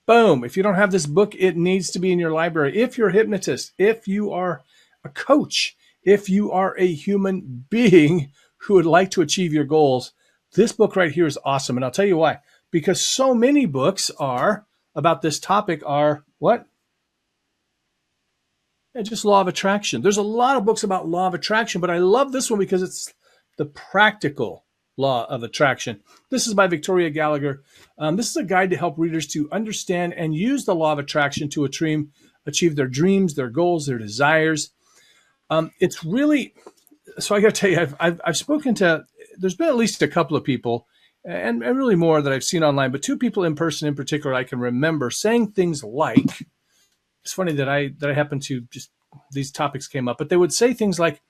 Boom. If you don't have this book, it needs to be in your library. If you're a hypnotist, if you are a coach, if you are a human being who would like to achieve your goals, this book right here is awesome. And I'll tell you why. Because so many books are about this topic are what? Yeah, just law of attraction. There's a lot of books about law of attraction, but I love this one because it's the practical law of attraction. This is by Victoria Gallagher. This is a guide to help readers to understand and use the law of attraction to achieve their dreams, their goals, their desires. It's really, so I got to tell you, I've spoken to, there's been at least a couple of people and really more that I've seen online, but two people in person in particular I can remember saying things like, it's funny that I happen to just, these topics came up, but they would say things like,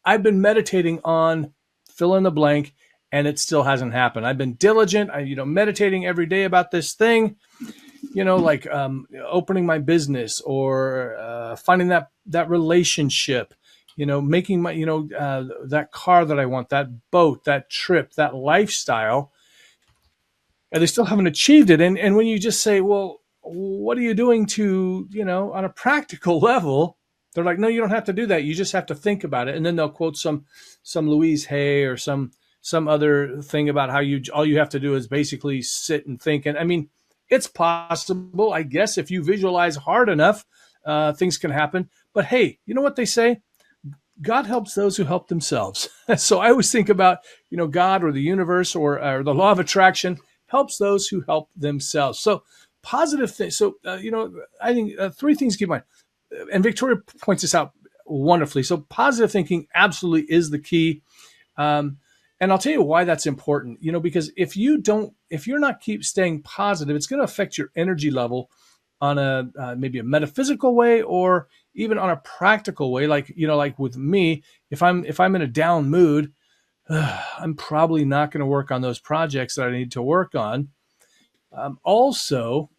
I've been meditating on fill in the blank and it still hasn't happened. I've been diligent, meditating every day about this thing, like opening my business or finding that relationship, making my, that car that I want, that boat, that trip, that lifestyle, and they still haven't achieved it. And when you just say, well, what are you doing to, on a practical level? They're like, no, you don't have to do that. You just have to think about it. And then they'll quote some Louise Hay or some other thing about how all you have to do is basically sit and think. And I mean, it's possible, I guess, if you visualize hard enough, things can happen. But hey, you know what they say? God helps those who help themselves. So I always think about, God or the universe or the law of attraction helps those who help themselves. So positive things. So, I think three things to keep in mind. And Victoria points this out wonderfully. So positive thinking absolutely is the key. And I'll tell you why that's important, because if you're not keep staying positive, it's going to affect your energy level on a maybe a metaphysical way or even on a practical way. Like, like with me, if I'm in a down mood, I'm probably not going to work on those projects that I need to work on. Also,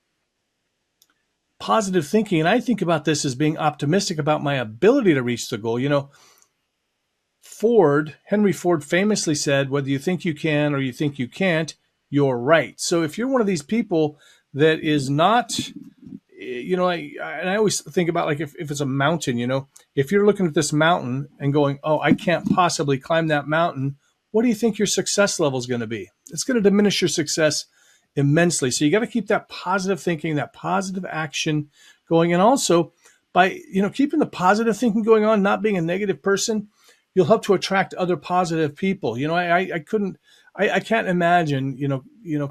positive thinking, and I think about this as being optimistic about my ability to reach the goal. Henry Ford famously said, whether you think you can or you think you can't, you're right. So if you're one of these people that is not, and I always think about like if it's a mountain, if you're looking at this mountain and going, oh, I can't possibly climb that mountain, what do you think your success level is going to be? It's going to diminish your success immensely. So you got to keep that positive thinking, that positive action going. And also by, keeping the positive thinking going on, not being a negative person, you'll help to attract other positive people. I can't imagine,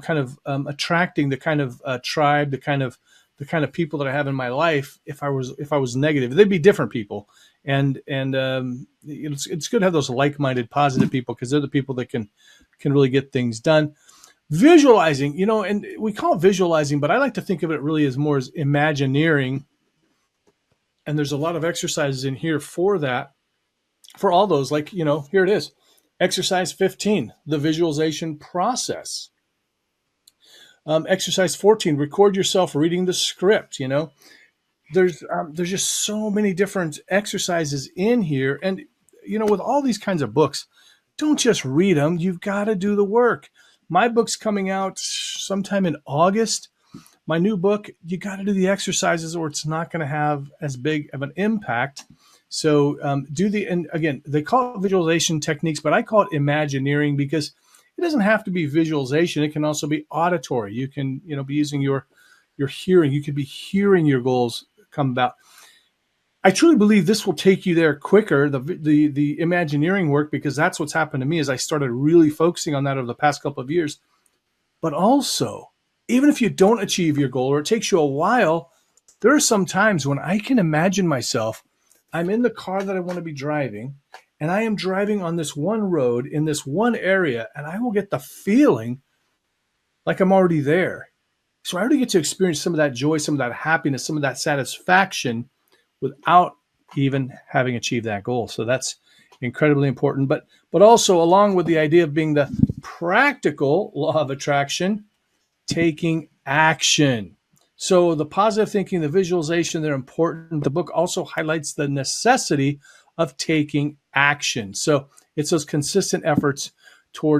kind of attracting the kind of tribe, the kind of people that I have in my life. If I was negative, they'd be different people. And it's good to have those like-minded positive people because they're the people that can really get things done. Visualizing, and we call it visualizing, but I like to think of it really as more as imagineering. And there's a lot of exercises in here for that, for all those, like, here it is. Exercise 15, the visualization process. Exercise 14, record yourself reading the script. There's just so many different exercises in here. And, with all these kinds of books, don't just read them. You've got to do the work. My book's coming out sometime in August. My new book, you got to do the exercises or it's not going to have as big of an impact. So and again, they call it visualization techniques, but I call it imagineering because it doesn't have to be visualization. It can also be auditory. You can, be using your hearing. You could be hearing your goals come about. I truly believe this will take you there quicker, the imagineering work, because that's what's happened to me as I started really focusing on that over the past couple of years. But also, even if you don't achieve your goal or it takes you a while, there are some times when I can imagine myself, I'm in the car that I want to be driving, and I am driving on this one road in this one area, and I will get the feeling like I'm already there. So I already get to experience some of that joy, some of that happiness, some of that satisfaction without even having achieved that goal. So that's incredibly important. But also, along with the idea of being the practical law of attraction, taking action. So the positive thinking, the visualization, they're important. The book also highlights the necessity of taking action. So it's those consistent efforts towards